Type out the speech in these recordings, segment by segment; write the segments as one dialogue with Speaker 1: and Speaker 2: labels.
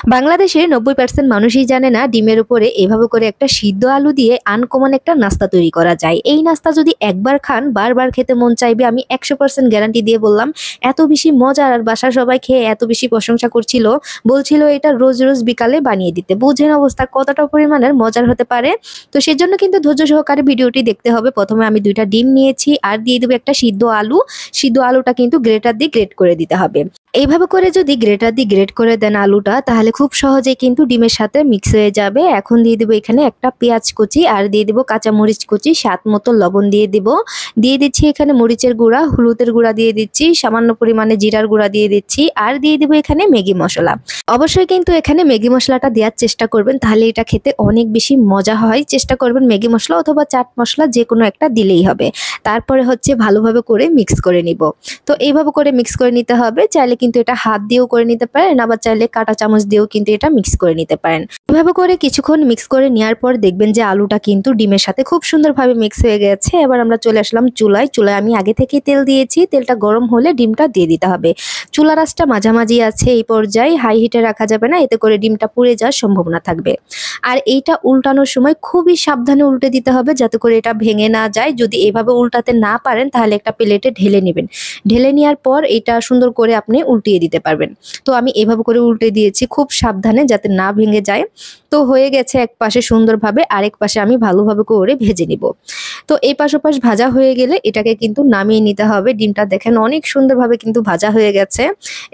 Speaker 1: বাংলাদেশের 90% মানুষই জানে না ডিমের উপরে এভাবে করে একটা সিদ্ধ আলু দিয়ে আনকমন একটা নাস্তা তৈরি করা যায়। এই নাস্তা যদি একবার খান বারবার খেতে মন চাইবে, আমি 100% গ্যারান্টি দিয়ে বললাম। এত বেশি মজার, আর বাসার সবাই খেয়ে এত বেশি প্রশংসা করছিল, বলছিল এটা রোজ রোজ বিকালে বানিয়ে দিতে। বুঝেন অবস্থা কতটা পরিমাণের মজার হতে পারে। তো সেজন্য কিন্তু ধৈর্য সহকারে ভিডিওটি দেখতে হবে। প্রথমে আমি 2টা ডিম নিয়েছি আর দিয়ে দেবো একটা সিদ্ধ আলু। সিদ্ধ আলুটা কিন্তু গ্রেটার দিয়ে গ্রেট করে দিতে হবে। এইভাবে করে যদি গ্রেটার দিয়ে গ্রেট করে দেন আলুটা, তাহলে খুব সহজেই কিন্তু ডিমের সাথে মিক্স হয়ে যাবে। এখন দিয়ে দেবো এখানে একটা পেঁয়াজ কুচি আর দিয়ে দেবো কাঁচা মরিচ কুচি, স্বাদ মতো লবণ দিয়ে দিব। দিয়ে দিচ্ছি এখানে মরিচের গুঁড়া, হলুদের গুঁড়া দিয়ে দিচ্ছি, সামান্য পরিমাণে জিরার গুঁড়া দিয়ে দিচ্ছি আর দিয়ে দেবো এখানে ম্যাগি মশলা। অবশ্যই কিন্তু এখানে ম্যাগি মশলাটা দেওয়ার চেষ্টা করবেন, তাহলে এটা খেতে অনেক বেশি মজা হয়। চেষ্টা করবেন ম্যাগি মশলা অথবা চাট মশলা যে কোনো একটা দিলেই হবে। তারপরে হচ্ছে ভালোভাবে করে মিক্স করে নিব। তো এইভাবে করে মিক্স করে নিতে হবে। চাইলে কিন্তু এটা হাত দিয়েও করে নিতে পারেন, আবার চাইলে কাঁটা চামচ দিয়েও কিন্তু এটা মিক্স করে নিতে পারেন। এভাবে করে কিছুক্ষণ মিক্স করে নেওয়ার পর দেখবেন যে আলুটা কিন্তু ডিমের সাথে খুব সুন্দরভাবে মিক্স হয়ে গেছে। এবার আমরা চলে আসলাম চুলায়। চুলায় আমি আগে থেকেই তেল দিয়েছি, তেলটা গরম হলে ডিমটা দিয়ে দিতে হবে। চুলার আঁচটা মাঝামাঝি আছে, এই পর্যায়ে হাই হিটে রাখা যাবে না, এতে করে ডিমটা পুড়ে যাওয়ার সম্ভাবনা থাকবে। আর এইটা উল্টানোর সময় খুবই সাবধানে উল্টে দিতে হবে, যাতে করে এটা ভেঙে না যায়। যদি এভাবে উল্টাতে না পারেন তাহলে একটা প্লেটে ঢেলে নেবেন। ঢেলে নেওয়ার পর এটা সুন্দর করে আপনি উল্টিয়ে দিতে পারবেন। তো আমি এভাবে করে উল্টে দিয়েছি খুব সাবধানে, যাতে না ভেঙে যায়। তো হয়ে গেছে এক পাশে সুন্দরভাবে, আরেক পাশে আমি ভালোভাবে করে ভেজে নিব। তো এই পাশ ওপাশ ভাজা হয়ে গেলে এটাকে কিন্তু নামিয়ে নিতে হবে। ডিমটা দেখেন অনেক সুন্দরভাবে কিন্তু ভাজা হয়ে গেছে।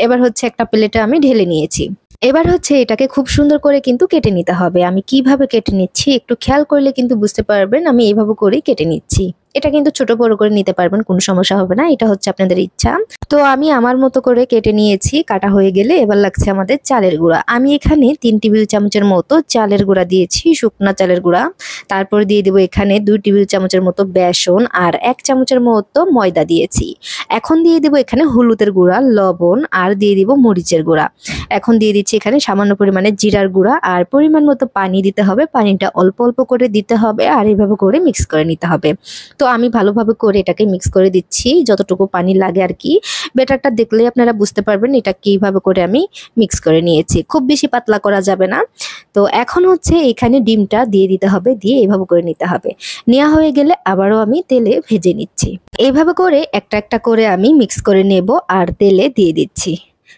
Speaker 1: এবার হচ্ছে একটা প্লেটে আমি ঢেলে নিয়েছি। এবার হচ্ছে এটাকে খুব সুন্দর করে কিন্তু কেটে নিতে হবে। আমি কিভাবে কেটে নিচ্ছি একটু খেয়াল করলে কিন্তু বুঝতে পারবেন। আমি এইভাবে করেই কেটে নিচ্ছি। এটা কিন্তু ছোট বড় করে নিতে পারবেন, কোনো সমস্যা হবে না, এটা হচ্ছে আপনাদের ইচ্ছা। তো আমি আমার মতো করে কেটে নিয়েছি। কাটা হয়ে গেলে এবার লাগছে আমাদের চালের গুঁড়া। আমি এখানে 3 টেবিল চামচের মতো চালের গুঁড়া দিয়েছি, শুকনা চালের গুঁড়া। তারপর দিয়ে দেবো এখানে 2 টেবিল চামচের মতো বেসন আর 1 চামচের মতো ময়দা দিয়েছি। এখন দিয়ে দেবো এখানে হলুদের গুঁড়া, লবণ আর দিয়ে দিব মরিচের গুঁড়া। এখন দিয়ে দিচ্ছি এখানে সামান্য পরিমাণে জিরার গুঁড়া আর পরিমাণ মতো পানি দিতে হবে। পানিটা অল্প অল্প করে দিতে হবে আর এইভাবে করে মিক্স করে নিতে হবে। তো আমি ভালোভাবে করে এটাকে মিক্স করে দিচ্ছি, যতটুকু পানি লাগে আর কি। ব্যাটারটা দেখলেই আপনারা বুঝতে পারবেন এটা কিভাবে করে আমি মিক্স করে নিয়েছি। খুব বেশি পাতলা করা যাবে না। তো এখন হচ্ছে এখানে ডিমটা দিয়ে দিতে হবে, দিয়ে এইভাবে করে নিতে হবে। নেওয়া হয়ে গেলে আবারও আমি তেলে ভেজে নিচ্ছি। এইভাবে করে একটা একটা করে আমি মিক্স করে নেব আর তেলে দিয়ে দিচ্ছি।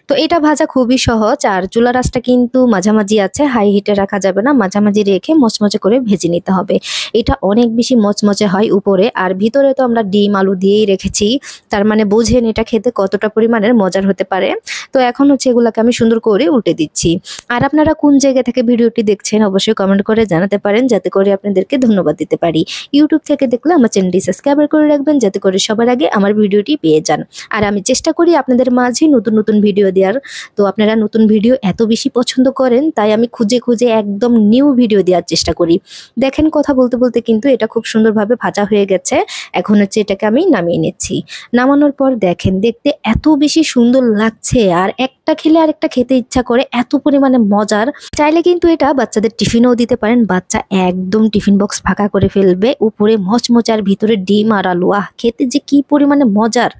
Speaker 1: তো এটা ভাজা খুবই সহজ। আর চুলার আঁচটা কিন্তু মাঝামাঝি আছে, হাই হিটে রাখা যাবে না, মাঝামাঝি রেখে মচমচে করে ভেজে নিতে হবে। এটা অনেক বেশি মচমচে হয় উপরে, আর ভিতরে তো আমরা ডিম আলু দিয়েই রেখেছি। তার মানে বোঝেন এটা খেতে কতটা পরিমাণের মজার হতে পারে। তো এখন হচ্ছে এগুলাকে আমি সুন্দর করে উল্টে দিচ্ছি। আর আপনারা কোন জায়গা থেকে ভিডিওটি দেখছেন অবশ্যই কমেন্ট করে জানাতে পারেন, যাতে করে আপনাদেরকে ধন্যবাদ দিতে পারি। ইউটিউব থেকে দেখলে আমার চ্যানেলটি সাবস্ক্রাইব করে রাখবেন, যাতে করে সবার আগে আমার ভিডিওটি পেয়ে যান। আর আমি চেষ্টা করি আপনাদের মাঝে নতুন নতুন ভিডিও দেওয়ার। তো আপনারা নতুন ভিডিও এত বেশি পছন্দ করেন, তাই আমি খুঁজে খুঁজে একদম নিউ ভিডিও দেওয়ার চেষ্টা করি। দেখেন কথা বলতে বলতে কিন্তু এটা খুব সুন্দরভাবে ভাজা হয়ে গেছে। এখন হচ্ছে এটাকে আমি নামিয়ে নিচ্ছি। নামানোর পর দেখেন দেখতে এত বেশি সুন্দর লাগছে, আর একটা খেলে আরেকটা খেতে ইচ্ছা করে, এত পরিমাণে মজার। চাইলে কিন্তু এটা বাচ্চাদের টিফিনেও দিতে পারেন, বাচ্চা একদম টিফিন বক্স ফাঁকা করে ফেলবে। উপরে মচমচার, ভিতরে ডিম আর আলু, খেতে যে কি পরিমাণে মজার।